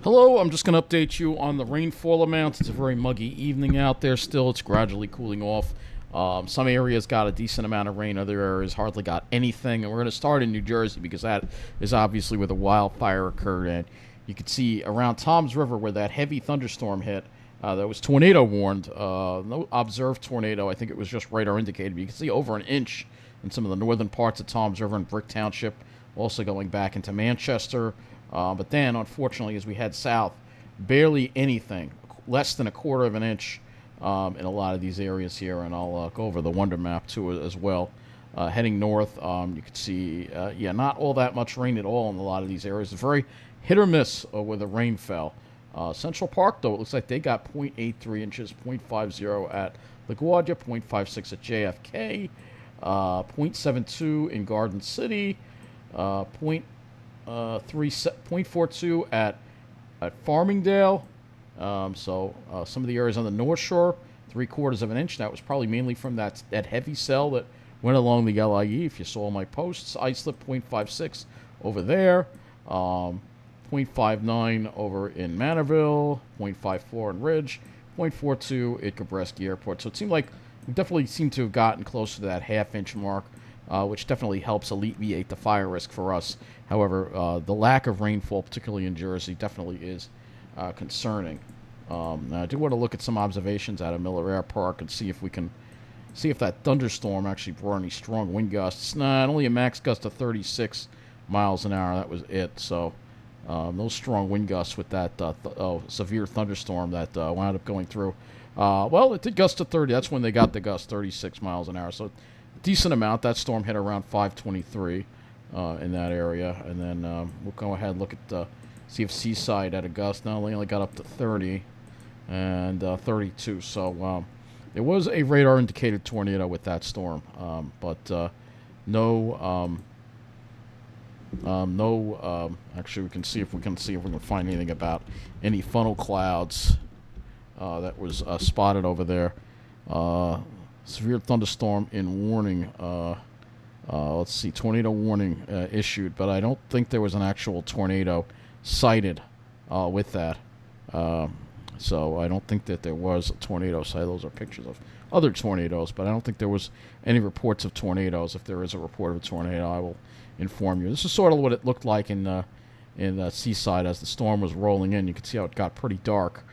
Hello, I'm just going to update you on the rainfall amounts. It's a very muggy evening out there still. It's gradually cooling off. Some areas got a decent amount of rain, other areas hardly got anything. And we're going to start in New Jersey because that is obviously where the wildfire occurred. And you can see around Tom's River where that heavy thunderstorm hit. That was tornado warned. No observed tornado. I think it was just radar indicated. But you can see over an inch in some of the northern parts of Tom's River and Brick Township. Also going back into Manchester. But then, unfortunately, as we head south, barely anything, less than a quarter of an inch in a lot of these areas here. And I'll go over the Wonder Map too as well. Heading north, you can see, not all that much rain at all in a lot of these areas. It's very hit or miss where the rain fell. Central Park, though, it looks like they got 0.83 inches, 0.50 at LaGuardia, 0.56 at JFK, 0.72 in Garden City, 0.42 at Farmingdale. Some of the areas on the North Shore, 3/4 of an inch. That was probably mainly from that heavy cell that went along the LIE. If you saw my posts, Islip 0.56 over there, 0.59 over in Manorville, 0.54 in Ridge, 0.42 at Gabreski Airport. So it seemed like we definitely seem to have gotten close to that half-inch mark. Which definitely helps alleviate the fire risk for us. However, the lack of rainfall, particularly in Jersey, definitely is concerning. Now I do want to look at some observations out of Miller Air Park and see if we can see if that thunderstorm actually brought any strong wind gusts. Nah, only a max gust of 36 miles an hour. That was it. So no strong wind gusts with that severe thunderstorm that wound up going through. Well, it did gust to 30. That's when they got the gust, 36 miles an hour. So decent amount. That storm hit around 523 in that area. And then we'll go ahead and look at see if Seaside had a gust. Not only got up to 30 and 32. So it was a radar indicated tornado with that storm. But no, actually we can see if we can find anything about any funnel clouds that was spotted over there. Severe thunderstorm in warning. Let's see, tornado warning issued, but I don't think there was an actual tornado sighted with that. So I don't think that there was a tornado sighted. Those are pictures of other tornadoes, but I don't think there was any reports of tornadoes. If there is a report of a tornado, I will inform you. This is sort of what it looked like in Seaside as the storm was rolling in. You can see how it got pretty dark.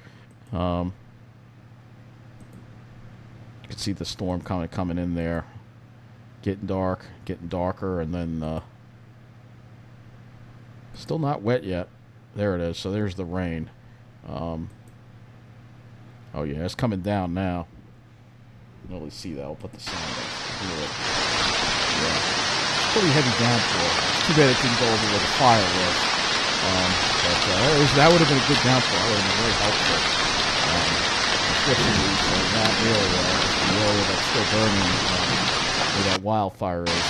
You can see the storm kind of coming in there, getting dark, getting darker, and then still not wet yet. There it is. So there's the rain. Oh yeah, it's coming down now. You can really see that. I'll put the sound up. Yeah, it's pretty heavy downpour. Too bad it didn't go over where the fire was. That would have been a good downpour. That would have been very helpful. Unfortunately, for that area, the area that's still burning, where that wildfire is,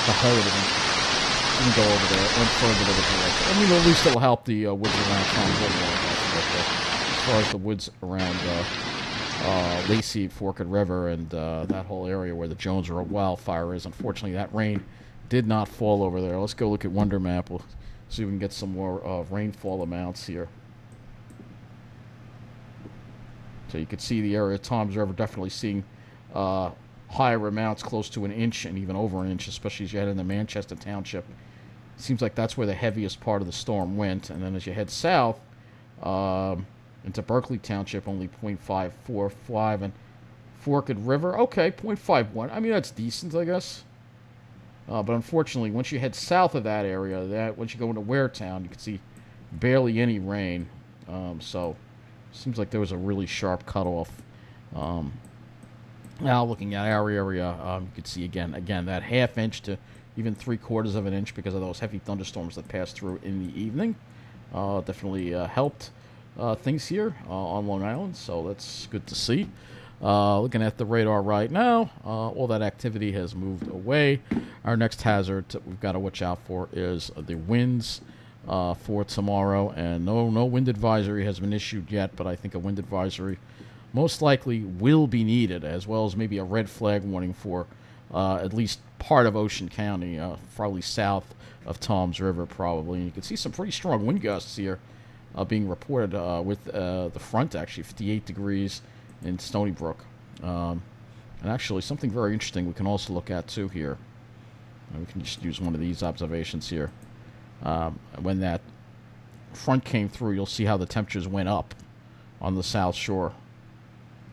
the hell would have didn't go over there. It went further to the north. I mean, at least it'll help the woods around Tom's River, I guess. But as far as the woods around Lacey, Forked River, and that whole area where the Jones Road wildfire is, unfortunately, that rain did not fall over there. Let's go look at Wonder Map. We'll see if we can get some more rainfall amounts here. So you can see the area of Tom's River definitely seeing higher amounts, close to an inch and even over an inch, especially as you head into Manchester Township. Seems like that's where the heaviest part of the storm went. And then as you head south into Berkeley Township, only 0.545, and Forked River, okay, 0.51. I mean, that's decent, I guess. But unfortunately, once you head south of that area, once you go into Waretown, you can see barely any rain. So seems like there was a really sharp cutoff. Now looking at our area, you can see again that half inch to even 3/4 of an inch because of those heavy thunderstorms that passed through in the evening. Definitely helped things here on Long Island, so that's good to see. Looking at the radar right now, all that activity has moved away. Our next hazard that we've got to watch out for is the winds for tomorrow, and no wind advisory has been issued yet, but I think a wind advisory most likely will be needed, as well as maybe a red flag warning for at least part of Ocean County, probably south of Toms River, probably. And you can see some pretty strong wind gusts here being reported with the front, actually, 58 degrees in Stony Brook. And actually, something very interesting we can also look at, too, here. We can just use one of these observations here. When that front came through, you'll see how the temperatures went up on the South Shore.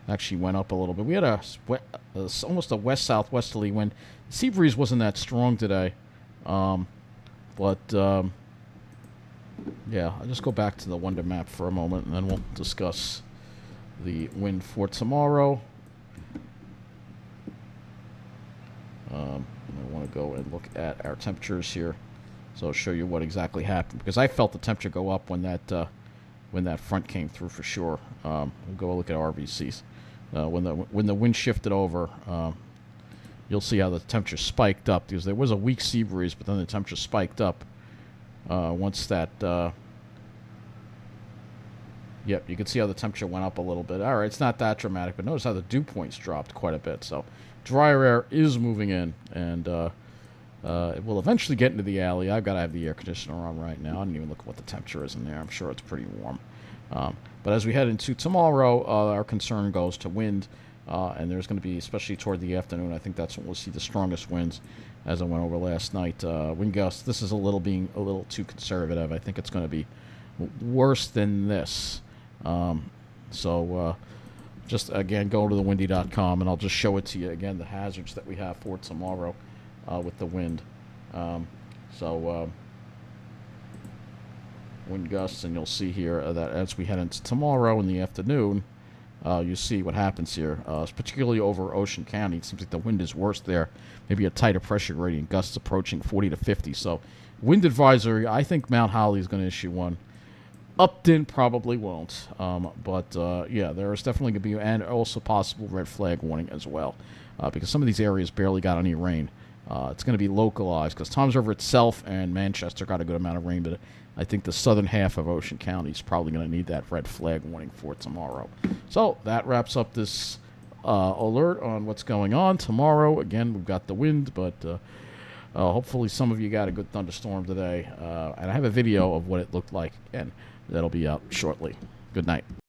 Actually went up a little bit. We had almost a west-southwesterly wind. The sea breeze wasn't that strong today. Yeah, I'll just go back to the Wonder Map for a moment, and then we'll discuss the wind for tomorrow. I want to go and look at our temperatures here, so I'll show you what exactly happened, because I felt the temperature go up when that front came through for sure. We'll go look at RVCs. When the wind shifted over, you'll see how the temperature spiked up, because there was a weak sea breeze, but then the temperature spiked up once that. Yep, you can see how the temperature went up a little bit. All right, it's not that dramatic, but notice how the dew points dropped quite a bit. So drier air is moving in, and it will eventually get into the alley. I've got to have the air conditioner on right now. I didn't even look at what the temperature is in there. I'm sure it's pretty warm. But as we head into tomorrow, our concern goes to wind, and there's going to be, especially toward the afternoon, I think that's when we'll see the strongest winds, as I went over last night. Wind gusts, this is being a little too conservative. I think it's going to be worse than this. Just, again, go to the windy.com, and I'll just show it to you, again, the hazards that we have for tomorrow with the wind. Wind gusts, and you'll see here that as we head into tomorrow in the afternoon, you see what happens here, particularly over Ocean County. It seems like the wind is worse there, maybe a tighter pressure gradient, gusts approaching 40 to 50. So wind advisory, I think Mount Holly is going to issue one. Upton probably won't, yeah, there is definitely going to be, and also possible red flag warning as well, because some of these areas barely got any rain. It's going to be localized, because Toms River itself and Manchester got a good amount of rain, but I think the southern half of Ocean County is probably going to need that red flag warning for tomorrow. So that wraps up this alert on what's going on tomorrow. Again, we've got the wind, but hopefully some of you got a good thunderstorm today. And I have a video of what it looked like, and that'll be out shortly. Good night.